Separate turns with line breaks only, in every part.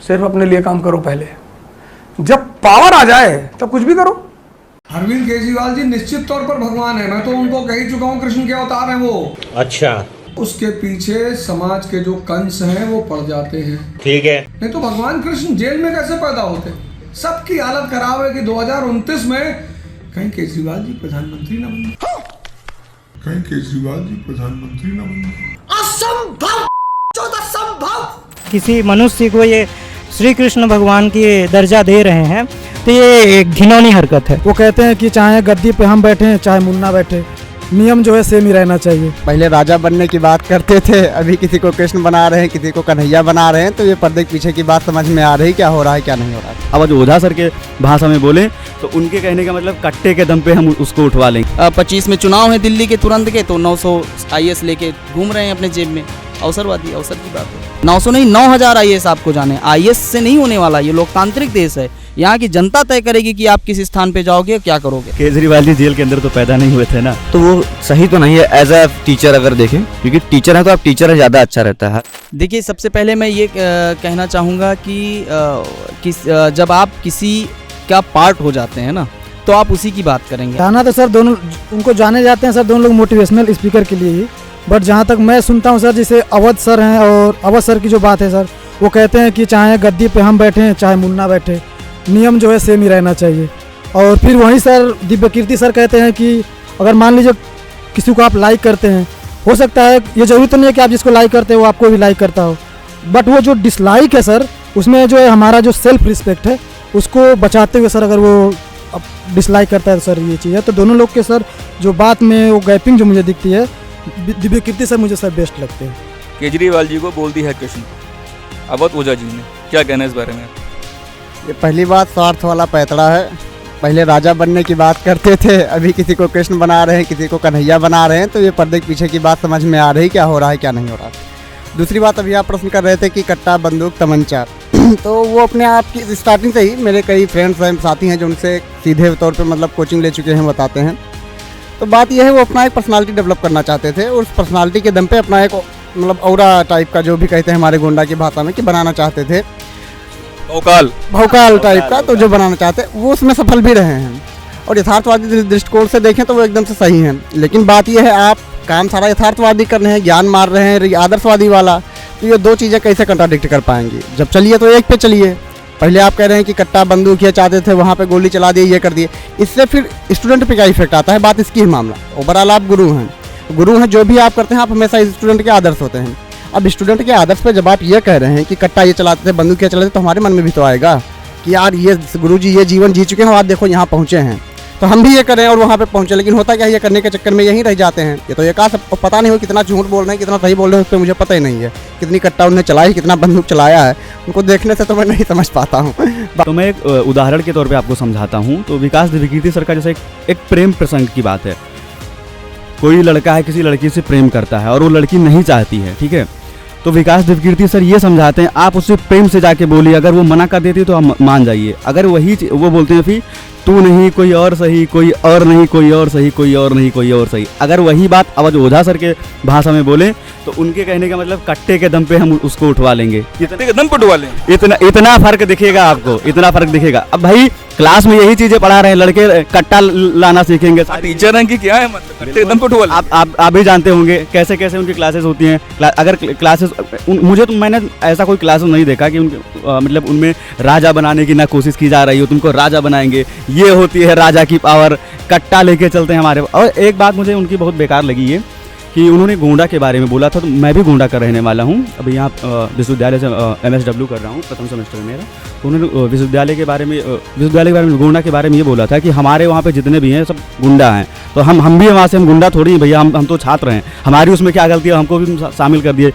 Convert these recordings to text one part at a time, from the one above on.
सिर्फ अपने लिए काम करो पहले, जब पावर आ जाए तब कुछ भी करो।
अरविंद केजरीवाल जी निश्चित तौर पर भगवान है, मैं तो उनको कह ही चुका हूँ, कृष्ण के अवतार हैं वो।
अच्छा,
उसके पीछे समाज के जो कंस हैं वो पड़ जाते हैं।
ठीक है।
नहीं तो भगवान कृष्ण जेल में कैसे पैदा होते? सबकी हालत खराब है कि 2029 में कहीं केजरीवाल जी प्रधानमंत्री न बन जाए, कहीं केजरीवाल जी प्रधानमंत्री न बन जाए। असंभव, असंभव।
किसी मनुष्य को ये श्री कृष्ण भगवान की दर्जा दे रहे हैं तो ये एक घिनौनी हरकत है।
वो कहते हैं कि चाहे गद्दी पे हम बैठे चाहे मुन्ना बैठे, नियम जो है सेम ही रहना चाहिए।
पहले राजा बनने की बात करते थे, अभी किसी को कृष्ण बना रहे हैं, किसी को कन्हैया बना रहे हैं, तो ये पर्दे के पीछे की बात समझ में आ रही, क्या हो रहा है क्या नहीं हो रहा है।
अब जो ओझा सर के भाषा में बोले तो उनके कहने का मतलब कट्टे के दम पे हम उसको उठवा लेंगे।
25 में चुनाव है दिल्ली के तुरंत के, तो 900 IAS लेके घूम रहे हैं अपने जेब में। अवसरवादी, अवसर की बात है। 900 नहीं 9000 IAS आपको जाने। IAS से नहीं होने वाला, ये लोकतांत्रिक देश है, यहाँ की जनता तय करेगी कि आप किस स्थान पे जाओगे, क्या करोगे।
केजरीवाल जी जेल के अंदर तो पैदा नहीं हुए थे ना,
तो वो सही तो नहीं है एज अ टीचर अगर देखें, क्योंकि टीचर है तो आप टीचर है ज़्यादा अच्छा रहता है।
देखिए, सबसे पहले मैं ये कहना चाहूँगा कि जब आप किसी का पार्ट हो जाते हैं ना, तो आप उसी की बात करेंगे।
जाना तो सर दोनों उनको जाने जाते हैं सर, दोनों लोग मोटिवेशनल स्पीकर के लिए ही, बट जहाँ तक मैं सुनता हूँ सर, जैसे अवध सर हैं और अवध सर की जो बात है सर, वो कहते हैं कि चाहे गद्दी पे हम बैठे चाहे मुन्ना बैठे, नियम जो है सेम ही रहना चाहिए। और फिर वहीं सर दिव्यकीर्ति सर कहते हैं कि अगर मान लीजिए किसी को आप लाइक करते हैं, हो सकता है ये जरूरी तो नहीं है कि आप जिसको लाइक करते हो वो आपको भी लाइक करता हो, बट वो जो डिसलाइक है सर, उसमें जो है हमारा जो सेल्फ रिस्पेक्ट है उसको बचाते हुए सर अगर वो डिसलाइक करता है तो सर ये चीज़ है। तो दोनों लोग के सर जो बात में वो गैपिंग जो मुझे दिखती है, दिव्यकीर्ति सर मुझे सर बेस्ट लगते हैं।
केजरीवाल जी को बोल दी है कृष्ण, अवध ओझा जी ने क्या कहना है इस बारे में?
ये पहली बात स्वार्थ वाला पैतड़ा है। पहले राजा बनने की बात करते थे, अभी किसी को कृष्ण बना रहे हैं, किसी को कन्हैया बना रहे हैं, तो ये पर्दे के पीछे की बात समझ में आ रही, क्या हो रहा है क्या नहीं हो रहा है। दूसरी बात, अभी आप प्रश्न कर रहे थे कि कट्टा बंदूक तमंचा तो वो अपने आप की स्टार्टिंग से ही, मेरे कई फ्रेंड्स हैं, साथी हैं जो उनसे सीधे तौर पे मतलब कोचिंग ले चुके हैं, बताते हैं। तो बात यह है, वो अपना एक पर्सनालिटी डेवलप करना चाहते थे, और उस पर्सनालिटी के दम पे अपना एक मतलब औरा टाइप का, जो भी कहते हैं हमारे गोंडा की भाषा में, कि बनाना चाहते थे, भौकाल टाइप का, तो जो बनाना चाहते वो उसमें सफल भी रहे हैं। और यथार्थवादी दृष्टिकोण से देखें तो वो एकदम से सही हैं। लेकिन बात यह है, आप काम सारा यथार्थवादी कर रहे हैं, ज्ञान मार रहे हैं आदर्शवादी वाला, तो ये दो चीज़ें कैसे कंट्राडिक्ट कर पाएंगी। जब चलिए तो एक पे चलिए। पहले आप कह रहे हैं कि कट्टा बंदूक ये चाहते थे, वहाँ पे गोली चला दी, ये कर दिए, इससे फिर स्टूडेंट पे क्या इफेक्ट आता है, बात इसकी ही मामला। ओवरऑल आप गुरु हैं, जो भी आप करते हैं आप हमेशा स्टूडेंट के आदर्श होते हैं। अब स्टूडेंट के आदर्श पे जब आप ये कह रहे हैं कि कट्टा ये चलाते थे, बंदूक ये चलाते थे, तो हमारे मन में भी तो आएगा कि यार ये गुरुजी ये जीवन जी चुके हैं, आज देखो यहाँ पहुँचे हैं, तो हम भी ये करें और वहाँ पे पहुँचे। लेकिन होता क्या है, ये करने के चक्कर में यहीं रह जाते हैं। ये तो ये कहा, सब पता नहीं हो कितना झूठ बोल रहे हैं, कितना सही बोल रहे हैं, उस पर मुझे पता ही नहीं है। कितनी कट्टा उन्होंने चलाई, कितना बंदूक चलाया है, उनको देखने से तो मैं नहीं समझ पाता हूँ।
तो मैं एक उदाहरण के तौर पे आपको समझाता हूँ। तो विकास दिव्यकीर्ति सर का जैसे एक प्रेम प्रसंग की बात है। कोई लड़का है किसी लड़की से प्रेम करता है और वो लड़की नहीं चाहती है, ठीक है, तो विकास दिव्यकीर्ति सर ये समझाते हैं, आप उससे प्रेम से जाके बोलिए, अगर वो मना कर देती है तो आप मान जाइए। अगर वही वो बोलते हैं फिर तू नहीं कोई और सही, कोई और नहीं कोई और सही, कोई और नहीं कोई और सही, अगर वही बात अवध ओझा सर के भाषा में बोले तो उनके कहने का मतलब कट्टे के दम पे हम उसको उठवा लेंगे,
इतने दम पे उठवा लेंगे।
इतना फर्क दिखेगा आपको, इतना फर्क दिखेगा। अब भाई क्लास में यही चीजें पढ़ा रहे हैं, लड़के कट्टा लाना सीखेंगे।
टीचर हैं कि क्या है, मतलब कट्टे दम पे उठवा।
आप भी जानते होंगे कैसे कैसे उनकी क्लासेस होती हैं। अगर क्लासेस मुझे तो मैंने ऐसा कोई क्लासेस नहीं देखा कि मतलब उनमें राजा बनाने की ना कोशिश की जा रही हो, तुमको राजा बनाएंगे, ये होती है राजा की पावर, कट्टा लेके चलते हैं हमारे। और एक बात मुझे उनकी बहुत बेकार लगी ये कि उन्होंने गोंडा के बारे में बोला था। तो मैं भी गोंडा का रहने वाला हूँ, अभी यहाँ विश्वविद्यालय से MSW कर रहा हूँ, प्रथम सेमेस्टर में मेरा। तो उन्होंने विश्वविद्यालय के बारे में गोंडा के बारे में ये बोला था कि हमारे वहाँ पे जितने भी हैं सब गुंडा हैं। तो हम भी वहाँ से, हम गुंडा थोड़ी हैं भैया, हम तो छात्र हैं, हमारी उसमें क्या गलती है, हमको भी शामिल कर दिए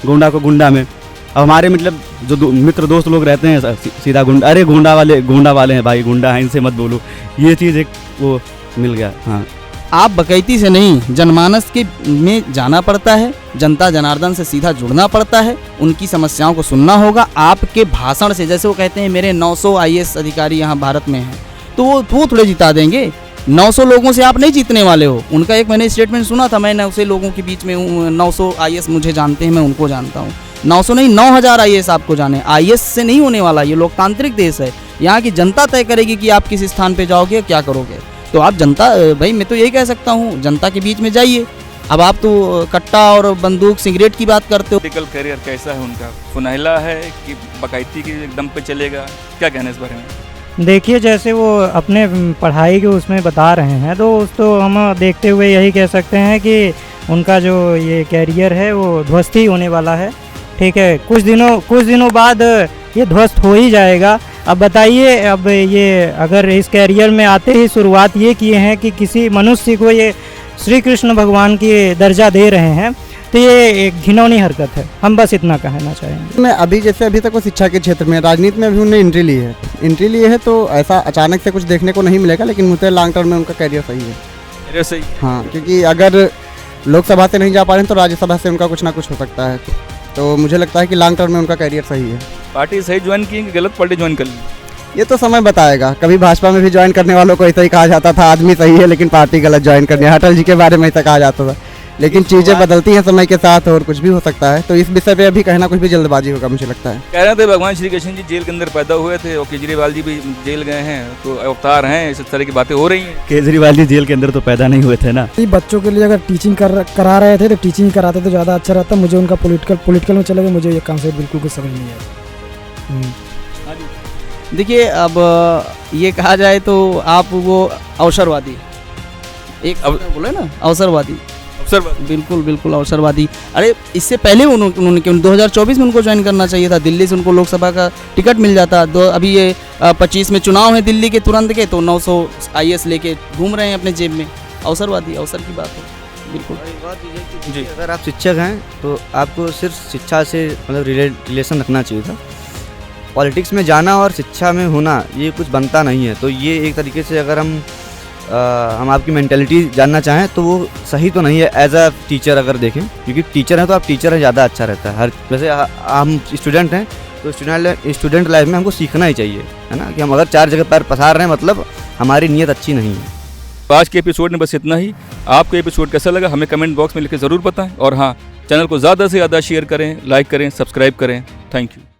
गोंडा को गुंडा में। अब हमारे मतलब जो मित्र दोस्त लोग रहते हैं सीधा गुंडा, अरे गोंडा वाले हैं भाई, गुंडा हैं, इनसे मत बोलो। ये चीज़ एक वो मिल गया। हाँ,
आप बकैती से नहीं, जनमानस के में जाना पड़ता है, जनता जनार्दन से सीधा जुड़ना पड़ता है, उनकी समस्याओं को सुनना होगा। आपके भाषण से, जैसे वो कहते हैं मेरे 900 IAS अधिकारी यहाँ भारत में हैं, तो वो थोड़े जिता देंगे। 900 लोगों से आप नहीं जीतने वाले हो। उनका एक मैंने स्टेटमेंट सुना था, मैं 900 लोगों के बीच में हूँ, 900 IAS मुझे जानते हैं, मैं उनको जानता हूँ। 900 नहीं 9000 IAS आपको जाने। IAS से नहीं होने वाला, ये लोकतांत्रिक देश है। यहाँ की जनता तय करेगी कि आप किस स्थान पे जाओगे, क्या करोगे। तो आप जनता, भाई मैं तो यही कह सकता हूँ, जनता के बीच में जाइए। अब आप तो कट्टा और बंदूक सिगरेट की बात करते हो।
पॉलिटिकल करियर कैसा है उनका, सुनहला है कि बाकायदगी के दम पे चलेगा, क्या कहना है इस बारे में?
देखिए, जैसे वो अपने पढ़ाई के उसमें बता रहे हैं, तो उसको हम देखते हुए यही कह सकते हैं कि उनका जो ये कैरियर है वो ध्वस्त ही होने वाला है। ठीक है, कुछ दिनों बाद ये ध्वस्त हो ही जाएगा। अब बताइए, अब ये अगर इस कैरियर में आते ही शुरुआत ये किए हैं कि किसी मनुष्य को ये श्री कृष्ण भगवान की दर्जा दे रहे हैं, तो ये एक घिनौनी हरकत है। हम बस इतना कहना चाहेंगे।
मैं अभी तक वो शिक्षा के क्षेत्र में, राजनीति में अभी उन्होंने एंट्री ली है तो ऐसा अचानक से कुछ देखने को नहीं मिलेगा, लेकिन मुझे लॉन्ग टर्म में उनका कैरियर सही है।
करियर सही?
हाँ, क्योंकि अगर लोकसभा से नहीं जा पा रहे हैं तो राज्यसभा से उनका कुछ ना कुछ हो सकता है। तो मुझे लगता है कि लॉन्ग टर्म में उनका कैरियर सही है।
पार्टी सही ज्वाइन की कि गलत पार्टी ज्वाइन कर ली?
ये तो समय बताएगा। कभी भाजपा में भी ज्वाइन करने वालों को ऐसा ही कहा जाता था, आदमी सही है लेकिन पार्टी गलत ज्वाइन करनी है। अटल जी के बारे में ऐसा कहा जाता था, लेकिन चीज़ें बदलती हैं समय के साथ और कुछ भी हो सकता है। तो इस विषय पे अभी कहना कुछ भी जल्दबाजी होगा, मुझे लगता है।
कह रहे थे भगवान श्री कृष्ण जी जेल के अंदर पैदा हुए थे और केजरीवाल जी भी जेल गए हैं, तो अवतार हैं, इस तरह की बातें हो रही हैं।
केजरीवाल जी जेल के अंदर तो पैदा नहीं हुए थे ना।
बच्चों के लिए अगर टीचिंग करा रहे थे तो टीचिंग कराते तो ज़्यादा अच्छा रहता। मुझे उनका पॉलिटिकल में चले गए, मुझे ये कॉन्सेप्ट बिल्कुल कुछ समझ नहीं आया।
देखिए, अब ये कहा जाए तो आप वो अवसरवादी, एक बोले ना, अवसरवादी। बिल्कुल अवसरवादी। अरे इससे पहले उन्होंने 2024 में उनको ज्वाइन करना चाहिए था। दिल्ली से उनको लोकसभा का टिकट मिल जाता। अभी ये 25 में चुनाव है दिल्ली के तुरंत के, तो 900 IAS लेके घूम रहे हैं अपने जेब में। अवसरवादी, अवसर की बात है। बिल्कुल
जी, अगर आप शिक्षक हैं तो आपको सिर्फ शिक्षा से मतलब रिलेशन रखना चाहिए था। पॉलिटिक्स में जाना और शिक्षा में होना ये कुछ बनता नहीं है। तो ये एक तरीके से अगर हम आपकी मेंटेलिटी जानना चाहें तो वो सही तो नहीं है एज अ टीचर अगर देखें, क्योंकि टीचर है तो आप टीचर हैं ज़्यादा अच्छा रहता है। हर वैसे हम स्टूडेंट हैं तो स्टूडेंट लाइफ में हमको सीखना ही चाहिए, है ना, कि हम अगर 4 जगह पैर पसार रहे हैं मतलब हमारी नीयत अच्छी नहीं है।
आज के एपिसोड में बस इतना ही। आपको एपिसोड कैसा लगा हमें कमेंट बॉक्स में लिख के ज़रूर बताएं, और हाँ, चैनल को ज़्यादा से ज़्यादा शेयर करें, लाइक करें, सब्सक्राइब करें। Thank you.